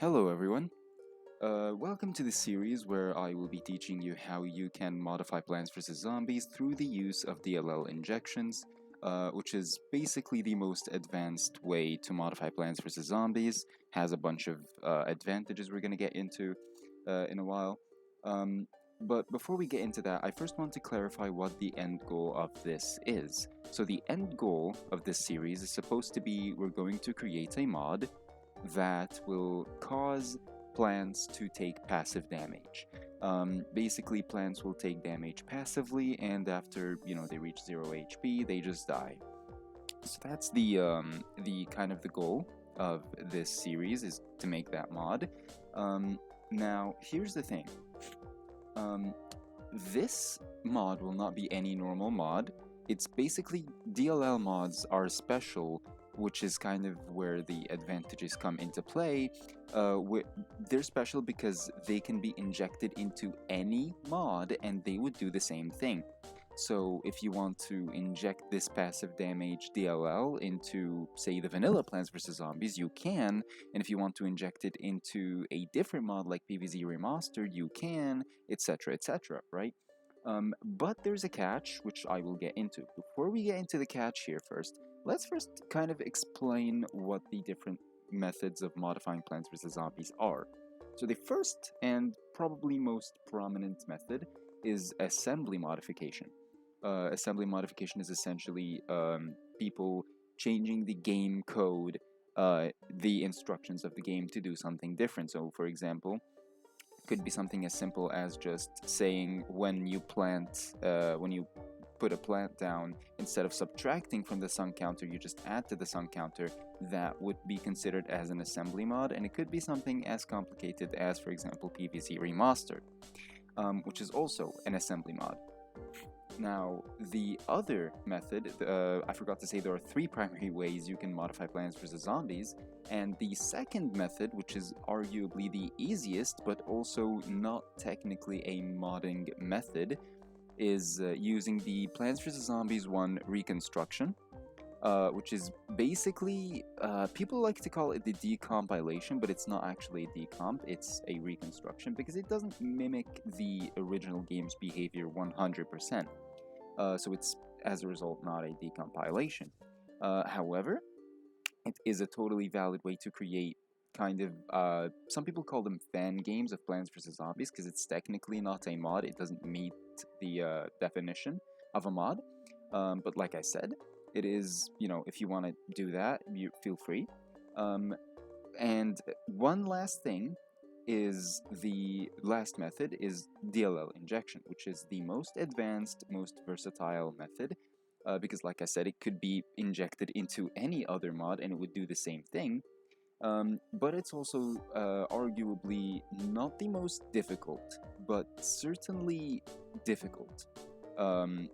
Hello everyone, welcome to the series where I will be teaching you how you can modify Plants vs. Zombies through the use of DLL injections, which is basically the most advanced way to modify Plants vs. Zombies, has a bunch of advantages we're going to get into in a while. But before we get into that, I first want to clarify what the end goal of this is. So the end goal of this series is supposed to be we're going to create a mod that will cause plants to take passive damage. Basically, plants will take damage passively, and after they reach 0 HP, they just die. So that's the kind of the goal of this series, is to make that mod. Now, here's the thing. This mod will not be any normal mod. It's basically DLL Mods Are Special, which is kind of where the advantages come into play. They're special because they can be injected into any mod and they would do the same thing. So if you want to inject this passive damage DLL into, say, the vanilla Plants vs. Zombies, you can, and if you want to inject it into a different mod like PvZ Remastered, you can, etc, etc, right? But there's a catch, which I will get into. Before we get into the catch here let's first kind of explain what the different methods of modifying Plants vs. Zombies are. So the first and probably most prominent method is assembly modification. Assembly modification is essentially people changing the game code, the instructions of the game to do something different. So, for example, could be something as simple as just saying when you put a plant down, instead of subtracting from the sun counter, you just add to the sun counter. That would be considered as an assembly mod, and it could be something as complicated as, for example, PvZ Remastered, which is also an assembly mod. Now, the other method, I forgot to say there are three primary ways you can modify Plants vs. Zombies, and the second method, which is arguably the easiest, but also not technically a modding method, is using the Plants vs. Zombies 1 reconstruction, which is basically, people like to call it the decompilation, but it's not actually a decomp, it's a reconstruction, because it doesn't mimic the original game's behavior 100%. So it's, as a result, not a decompilation. However, it is a totally valid way to create kind of, some people call them fan games of Plants vs. Zombies, because it's technically not a mod, it doesn't meet the definition of a mod. But like I said, it is, if you want to do that, you feel free. And one last thing is, the last method is DLL injection, which is the most advanced, most versatile method, because like I said, it could be injected into any other mod and it would do the same thing. But it's also arguably not the most difficult, but certainly difficult.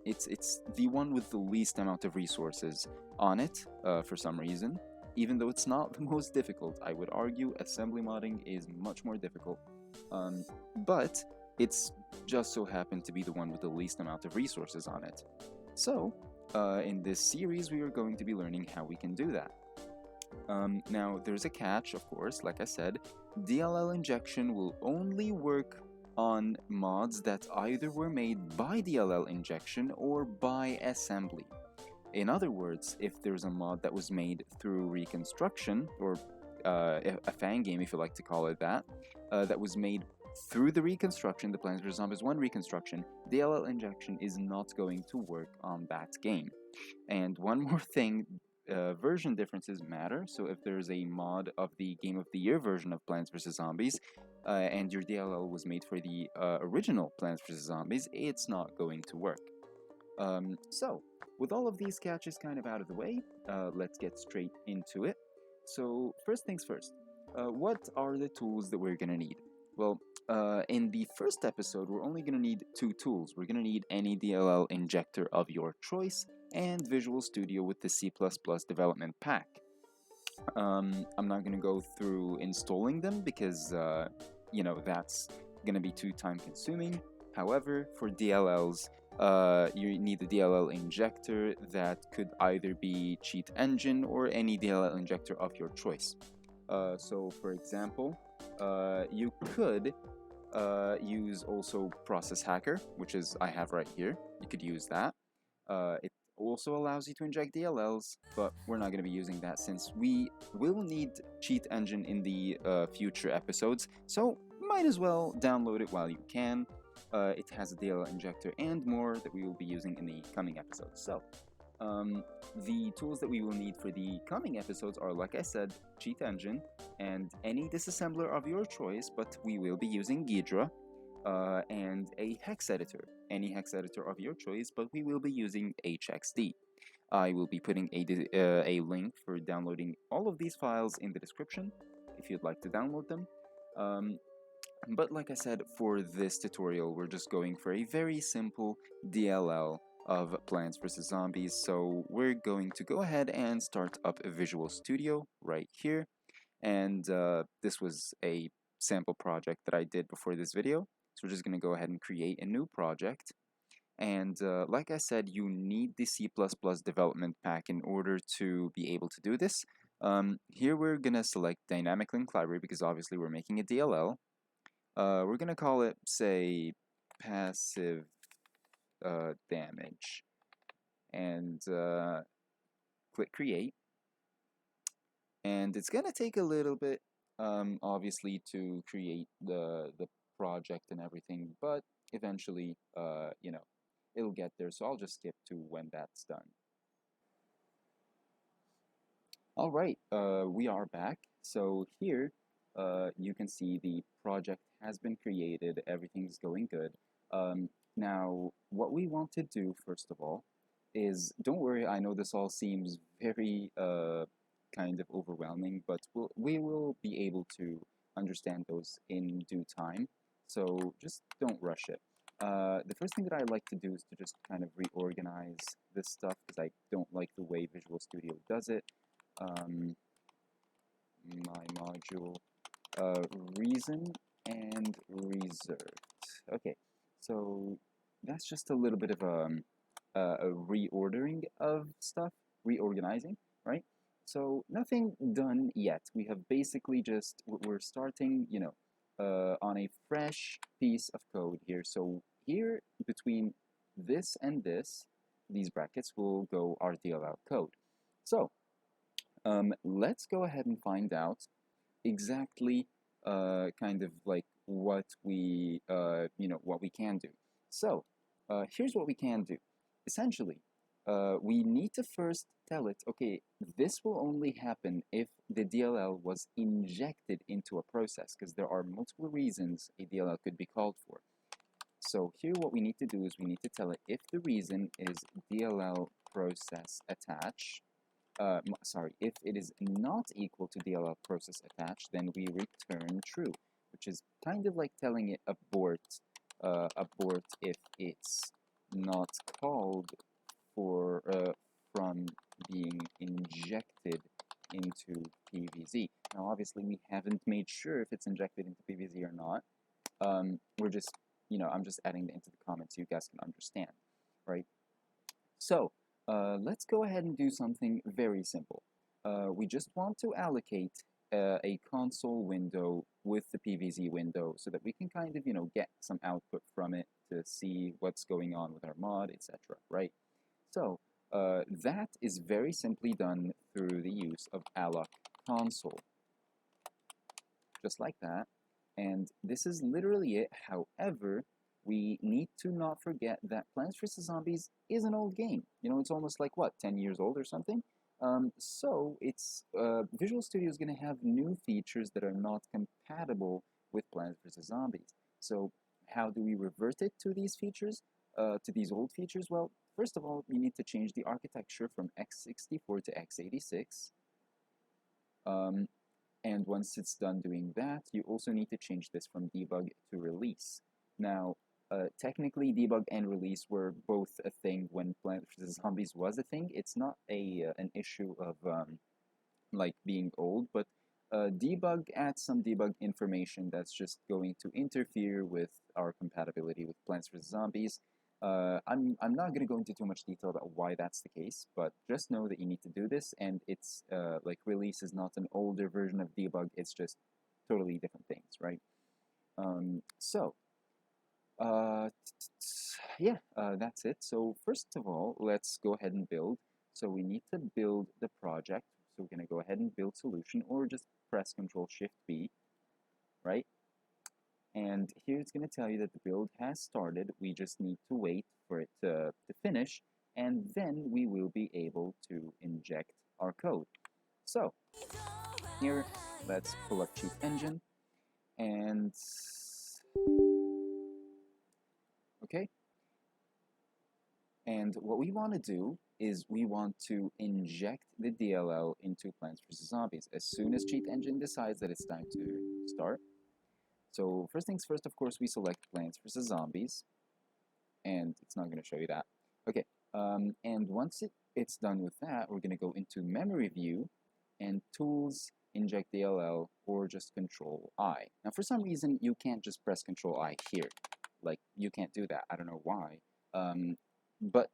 It's the one with the least amount of resources on it, for some reason. Even though it's not the most difficult, I would argue assembly modding is much more difficult. But it's just so happened to be the one with the least amount of resources on it. So, in this series, we are going to be learning how we can do that. Now, there's a catch, of course, like I said. DLL injection will only work on mods that either were made by DLL injection or by assembly. In other words, if there's a mod that was made through reconstruction, or a fan game if you like to call it that, that was made through the reconstruction, the Plants vs. Zombies 1 reconstruction, DLL injection is not going to work on that game. And one more thing, version differences matter. So if there's a mod of the Game of the Year version of Plants vs. Zombies, and your DLL was made for the original Plants vs. Zombies, it's not going to work. So, with all of these catches kind of out of the way, let's get straight into it. So, first things first, what are the tools that we're going to need? Well, in the first episode, we're only going to need two tools. We're going to need any DLL injector of your choice and Visual Studio with the C++ development pack. I'm not going to go through installing them because, that's going to be too time consuming. However, for DLLs, you need the DLL injector that could either be Cheat Engine or any DLL injector of your choice. So, for example, You could use also Process Hacker, which is I have right here. You could use that. It also allows you to inject DLLs, but we're not going to be using that since we will need Cheat Engine in the future episodes, so might as well download it while you can. It has a DLL injector and more that we will be using in the coming episodes. So, the tools that we will need for the coming episodes are, like I said, Cheat Engine and any disassembler of your choice, but we will be using Ghidra, and a hex editor, any hex editor of your choice, but we will be using HXD. I will be putting a link for downloading all of these files in the description if you'd like to download them. But like I said, for this tutorial, we're just going for a very simple DLL of Plants vs. Zombies, so we're going to go ahead and start up a Visual Studio right here, and this was a sample project that I did before this video, so we're just going to go ahead and create a new project. And like I said, you need the C++ development pack in order to be able to do this. Here we're going to select Dynamic Link Library because obviously we're making a DLL. We're going to call it, say, passive damage, and click create. And it's going to take a little bit, obviously, to create the project and everything, but eventually, you know, it'll get there, so I'll just skip to when that's done. Alright, we are back. So here, you can see the project has been created, everything's going good. Now, what we want to do, first of all, is, don't worry, I know this all seems very kind of overwhelming, but we will be able to understand those in due time, so just don't rush it. The first thing that I like to do is to just kind of reorganize this stuff, because I don't like the way Visual Studio does it. My module, reason and reserved. Okay, so that's just a little bit of a reordering of stuff, reorganizing, right? So nothing done yet. We have basically just, we're starting, you know, on a fresh piece of code here. So here, between this and this, these brackets will go our DLL code. So let's go ahead and find out exactly kind of like what we, you know, what we can do. So here's what we can do. Essentially, we need to first tell it, okay, this will only happen if the DLL was injected into a process, because there are multiple reasons a DLL could be called for. So here what we need to do is we need to tell it if the reason is DLL process attach, if it is not equal to DLL process attached, then we return true, which is kind of like telling it abort if it's not called for from being injected into PvZ. Now, obviously, we haven't made sure if it's injected into PvZ or not. We're just, you know, I'm just adding it into the comments so you guys can understand, right? So, let's go ahead and do something very simple. We just want to allocate a console window with the PvZ window so that we can kind of, you know, get some output from it to see what's going on with our mod, etc., right? So, that is very simply done through the use of alloc console. Just like that. And this is literally it. However, we need to not forget that Plants vs. Zombies is an old game. You know, it's almost like, what, 10 years old or something? So it's Visual Studio is going to have new features that are not compatible with Plants vs. Zombies. So how do we revert it to these features, to these old features? Well, first of all, we need to change the architecture from x64 to x86. And once it's done doing that, you also need to change this from debug to release. Now, technically, debug and release were both a thing when Plants vs. Zombies was a thing. It's not an issue of like being old, but debug adds some debug information that's just going to interfere with our compatibility with Plants vs. Zombies. I'm not going to go into too much detail about why that's the case, but just know that you need to do this, and it's like release is not an older version of debug, it's just totally different things, right? Yeah, that's it. So first of all, let's go ahead and build. So we need to build the project. So we're going to go ahead and build solution, or just press Control Shift B, right? And here it's going to tell you that the build has started. We just need to wait for it to finish, and then we will be able to inject our code. So here, let's pull up Cheat Engine, and okay. And what we want to do is we want to inject the DLL into Plants vs. Zombies as soon as Cheat Engine decides that it's time to start. So first things first, of course, we select Plants vs. Zombies, and it's not going to show you that. Okay, and once it's done with that, we're going to go into Memory View and Tools, Inject DLL, or just Control I. Now, for some reason, you can't just press Control I here. Like, you can't do that. I don't know why. But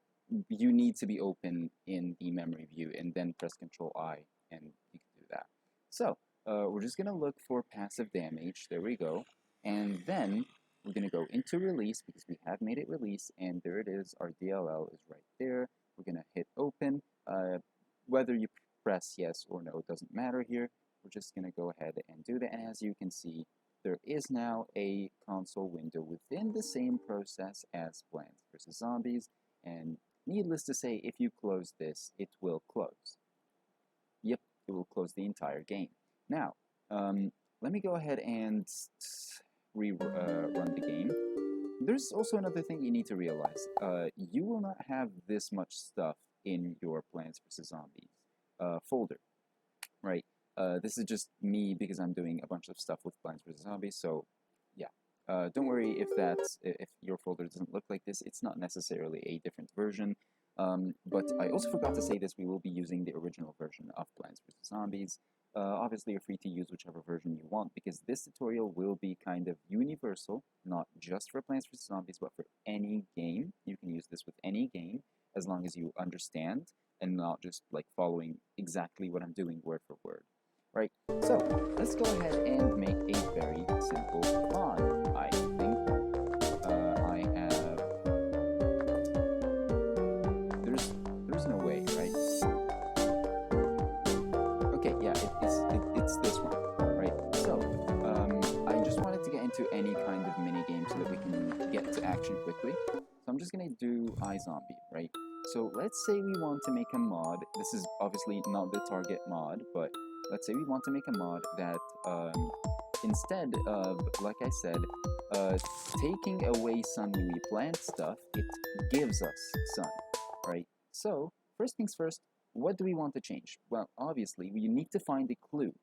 you need to be open in the memory view and then press Control I, and you can do that. So we're just going to look for passive damage. There we go. And then we're going to go into release because we have made it release, and there it is. Our DLL is right there. We're going to hit open. Whether you press yes or no, it doesn't matter here. We're just going to go ahead and do that. And as you can see, there is now a console window within the same process as Plants vs. Zombies. And needless to say, if you close this, it will close. Yep, it will close the entire game. Now, let me go ahead and run the game. There's also another thing you need to realize. You will not have this much stuff in your Plants vs. Zombies folder, right? This is just me because I'm doing a bunch of stuff with Plants vs. Zombies, so yeah. Don't worry if your folder doesn't look like this. It's not necessarily a different version. But I also forgot to say this, we will be using the original version of Plants vs. Zombies. Obviously, you're free to use whichever version you want, because this tutorial will be kind of universal, not just for Plants vs. Zombies, but for any game. You can use this with any game, as long as you understand, and not just like following exactly what I'm doing word for word. Right, so let's go ahead and make a very simple mod. I think I have. There's no way, right? Okay, yeah, it's this one, right? So I just wanted to get into any kind of mini game so that we can get to action quickly. So I'm just gonna do iZombie, right? So let's say we want to make a mod. This is obviously not the target mod, but let's say we want to make a mod that instead of, like I said, taking away sun when we plant stuff, it gives us sun, right? So first things first, what do we want to change? Well, obviously, we need to find a clue,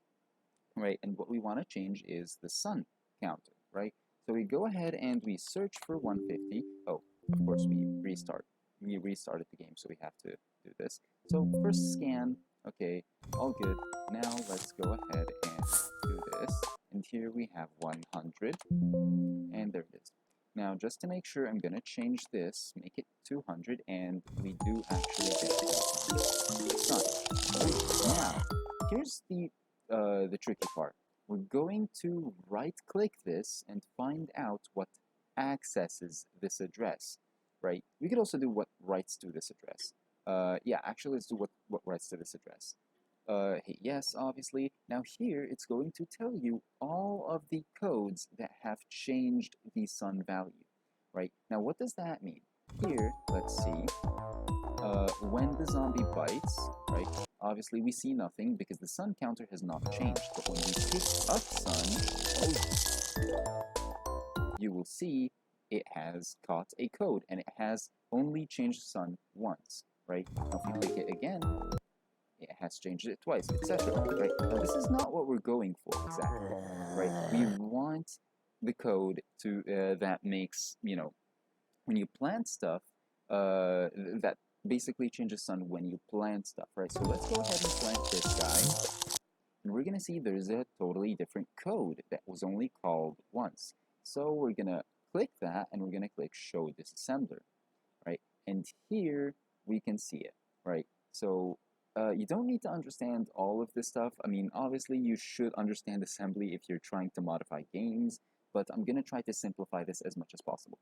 right? And what we want to change is the sun counter, right? So we go ahead and we search for 150. Oh, of course, we restarted the game, so we have to do this. So first scan, okay, all good. Now let's go ahead and do this. And here we have 100, and there it is. Now, just to make sure, I'm going to change this, make it 200, and we do actually get the sun. Right, now, here's the tricky part. We're going to right-click this and find out what accesses this address, right? We could also do what writes to this address. Yeah, actually, let's do what writes to this address. Hit yes, obviously. Now here, it's going to tell you all of the codes that have changed the sun value, right? Now, what does that mean? Here, let's see. When the zombie bites, right, obviously we see nothing because the sun counter has not changed. But when we pick up sun, you will see it has caught a code, and it has only changed sun once, right? Now, if you click it again, it has changed it twice, etc. Right? Now, this is not what we're going for exactly, right? We want the code to that makes, you know, when you plant stuff, that basically changes sun when you plant stuff, right? So let's go ahead and plant this guy, and we're gonna see there's a totally different code that was only called once. So we're gonna click that, and we're gonna click Show Disassembler, right? And here we can see it, right? So you don't need to understand all of this stuff. I mean, obviously, you should understand assembly if you're trying to modify games, but I'm going to try to simplify this as much as possible.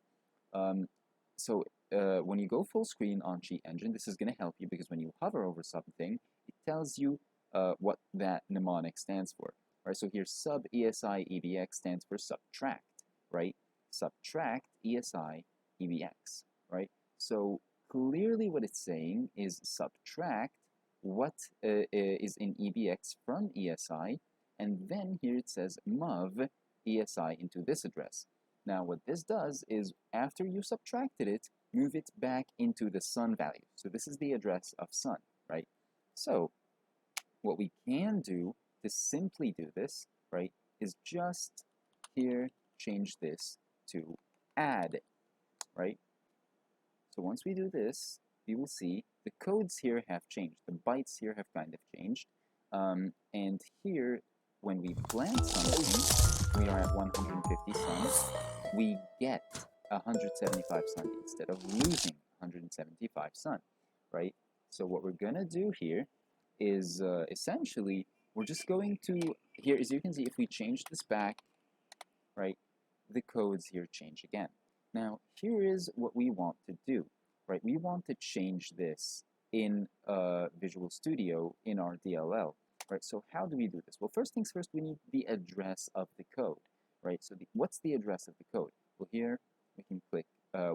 When you go full screen on Cheat Engine, this is going to help you because when you hover over something, it tells you what that mnemonic stands for. Right? So here, sub ESI EBX stands for subtract, right? Subtract ESI EBX, right? So clearly what it's saying is subtract what is in EBX from ESI, and then here it says mov ESI into this address. Now what this does is after you subtracted it, move it back into the sun value. So this is the address of sun, right? So what we can do to simply do this, right, is just here change this to add, right? So once we do this, we will see the codes here have changed. The bytes here have kind of changed. And here, when we plant something, we are at 150 suns. We get 175 sun instead of losing 175 sun, right? So what we're going to do here is essentially, we're just going to, here, as you can see, if we change this back, right, the codes here change again. Now, here is what we want to do, right? We want to change this in Visual Studio in our DLL, right? So how do we do this? Well, first things first, we need the address of the code, right? So what's the address of the code? Well, here we can click,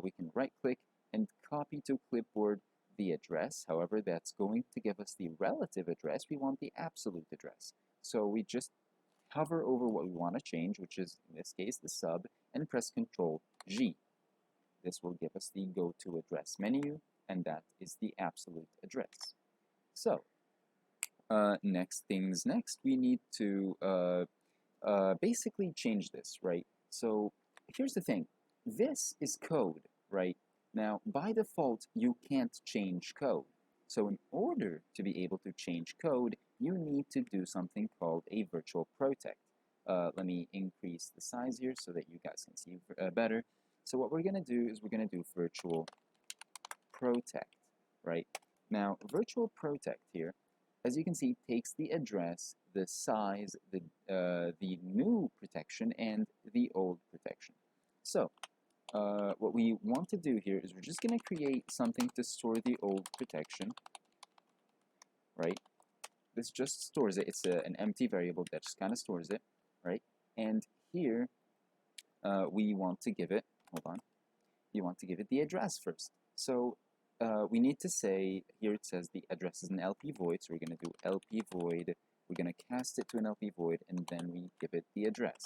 we can right-click and copy to clipboard the address. However, that's going to give us the relative address. We want the absolute address. So we just hover over what we want to change, which is, in this case, the sub, and press Ctrl-G. This will give us the go-to address menu, and that is the absolute address. So, next things next, we need to basically change this, right? So, here's the thing. This is code, right? Now, by default, you can't change code. So in order to be able to change code, you need to do something called a virtual protect. Let me increase the size here so that you guys can see better. So what we're going to do is we're going to do virtual protect, right? Now, virtual protect here, as you can see, takes the address, the size, the new protection, and the old protection. So what we want to do here is we're just going to create something to store the old protection, right? This just stores it. It's an empty variable that just kind of stores it, right? And here we want to give it, hold on, you want to give it the address first. So we need to say, here it says the address is an LP void, so we're going to do LP void, we're going to cast it to an LP void, and then we give it the address.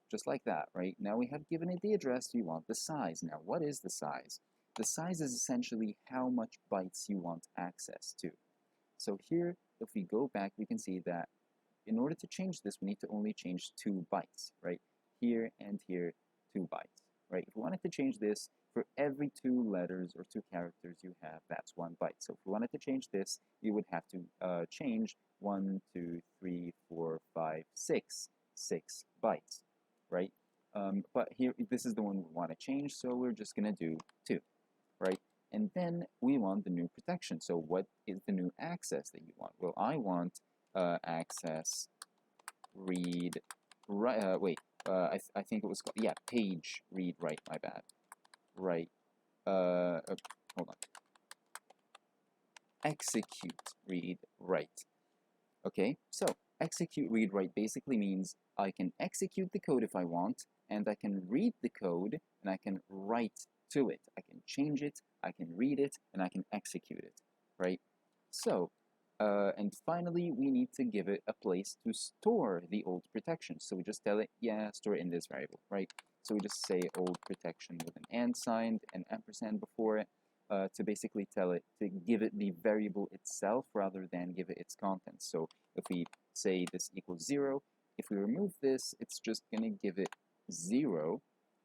Just like that, right? Now we have given it the address, we want the size. Now, what is the size? The size is essentially how much bytes you want access to. So here, if we go back, we can see that in order to change this, we need to only change 2 bytes, right? Here and here, 2 bytes, right? If we wanted to change this, for every 2 letters or 2 characters you have, that's 1 byte. So if we wanted to change this, we would have to change 1, 2, 3, 4, 5, 6 bytes, right? But here, this is the one we want to change, so we're just going to do 2, right? And then we want the new protection. So what is the new access that you want? Well, I want access read, write, I think it was called, yeah, page read write, my bad. Right, hold on. Execute read write. Okay, so execute read write basically means I can execute the code if I want, and I can read the code, and I can write to it. I can change it, I can read it, and I can execute it, right? So, and finally, we need to give it a place to store the old protection. So we just tell it, yeah, store it in this variable, right? So we just say old protection with an and sign and ampersand before it to basically tell it, to give it the variable itself rather than give it its contents. So if we say this equals 0, if we remove this, it's just going to give it 0.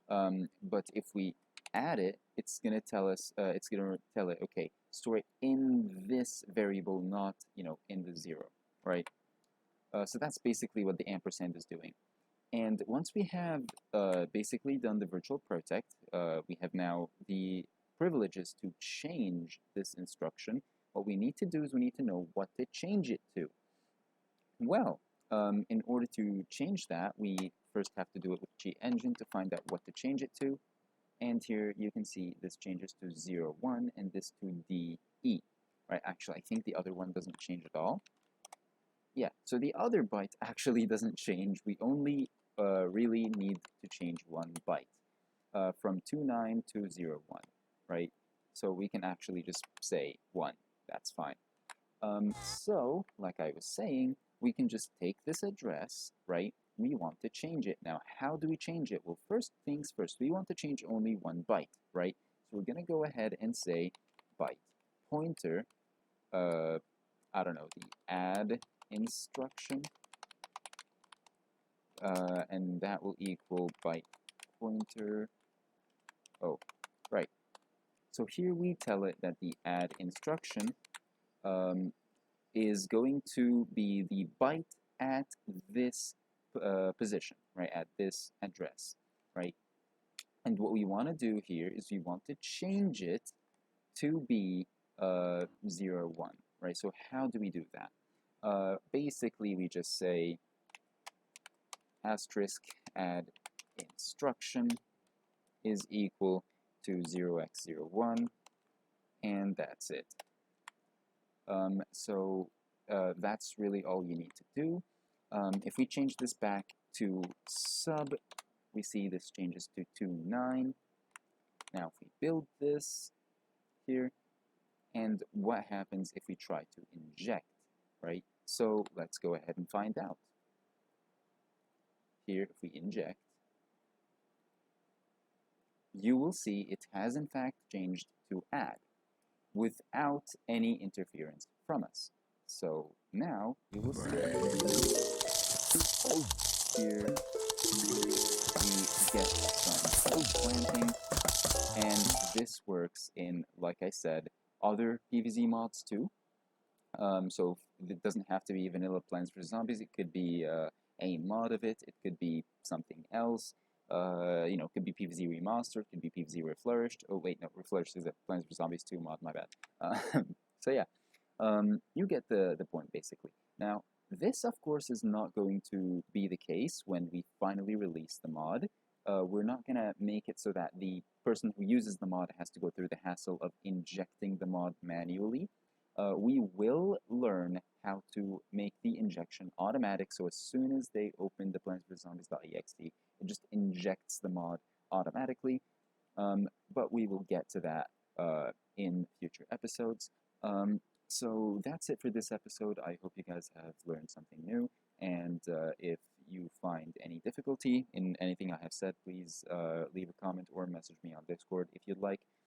But if we add it, it's going to tell us, okay, store it in this variable, not, in the 0, right? So that's basically what the ampersand is doing. And once we have basically done the virtual protect, we have now the privileges to change this instruction. what we need to do is we need to know what to change it to. Well, in order to change that, we first have to do it with G-Engine to find out what to change it to. And here you can see this changes to 0, 1, and this to DE. Right? Actually, I think the other one doesn't change at all. Yeah, so the other byte actually doesn't change. We only really need to change one byte from 29 to 0, 1, right? So we can actually just say 1. That's fine. So, like I was saying, we can just take this address, right? We want to change it. Now, how do we change it? Well, first things first, we want to change only one byte, right? So we're going to go ahead and say byte pointer, I don't know, the add instruction, and that will equal byte pointer. Oh, right. So here we tell it that the add instruction is going to be the byte at this position, right, at this address, right? And what we want to do here is we want to change it to be 0, 1, right? So how do we do that? Basically, we just say asterisk add instruction is equal to 0x01, and that's it. So that's really all you need to do. If we change this back to sub, we see this changes to 29. Now if we build this here, and what happens if we try to inject, right? So let's go ahead and find out. Here, if we inject, you will see it has in fact changed to add without any interference from us. So now you will see here we get some planting, and this works in, like I said, other PvZ mods too. So it doesn't have to be vanilla Plants vs. Zombies. It could be a mod of it. It could be something else. You know, it could be PvZ Remastered. It could be PvZ Reflourished. Oh wait, no, Reflourished is a Plants vs. Zombies 2 mod. My bad. So yeah, you get the point basically. Now, this of course is not going to be the case when we finally release the mod. We're not going to make it so that the person who uses the mod has to go through the hassle of injecting the mod manually. We will learn how to make the injection automatic, so as soon as they open the plantsvszombies.exe, it just injects the mod automatically, but we will get to that in future episodes. So that's it for this episode. I hope you guys have learned something new, and if you find any difficulty in anything I have said, please leave a comment or message me on Discord if you'd like.